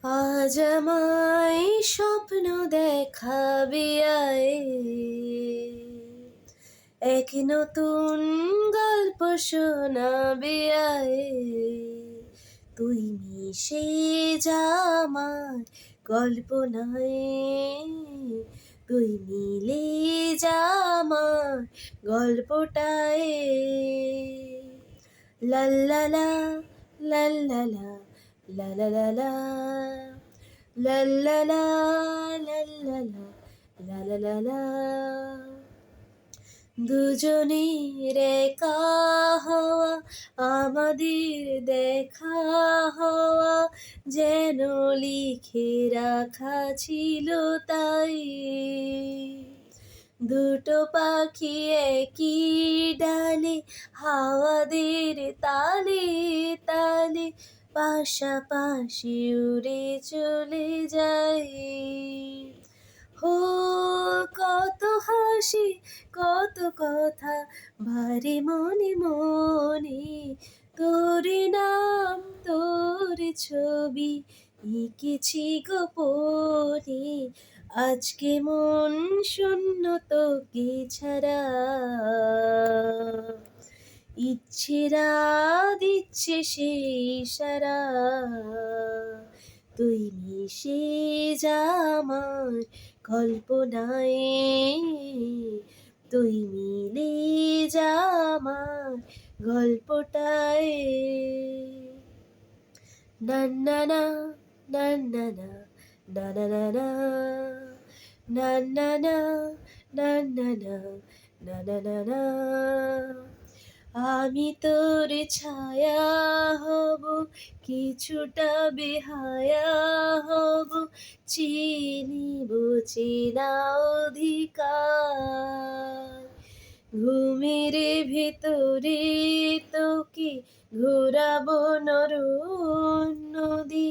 আজ আমায় স্বপ্ন দেখাবি আয়, এক নতুন গল্প শোনাবি আয়। তুই মিশে যা আমার কল্পনায়, তুই মিলে যা আমার গল্পটায়। লাল্লালা লাল্লালা লালালালা লাল্লালা লাল্লালা লালালালা। দুজনের একা হওয়া, আমাদের দেখা হওয়া যেন লিখে রাখা ছিল তাই। দুটো পাখি একই ডালে, হাওয়াদের তালে তালে পাশাপাশি উড়ে চলে যায়। হো কত হাসি কত কথা ভারে মনে মনে, তোর নাম তোর ছবি এঁকেছি গোপনে। আজকে মন শূন্য তোকে ছাড়া, ইচ্ছেরা দিচ্ছে সেই সারা। তুই মিশে যা আমার কল্পনায়, তুই মিলে যা আমার গল্পটায়। না না না না না না না না না না না না না না না না না না না। আমি তোর ছায়া হব, কিছুটা বেহায়া হব, চিনিব চেনা অধিকার। ঘুমের ভেতরে তোকে ঘোরাবো নরনদী,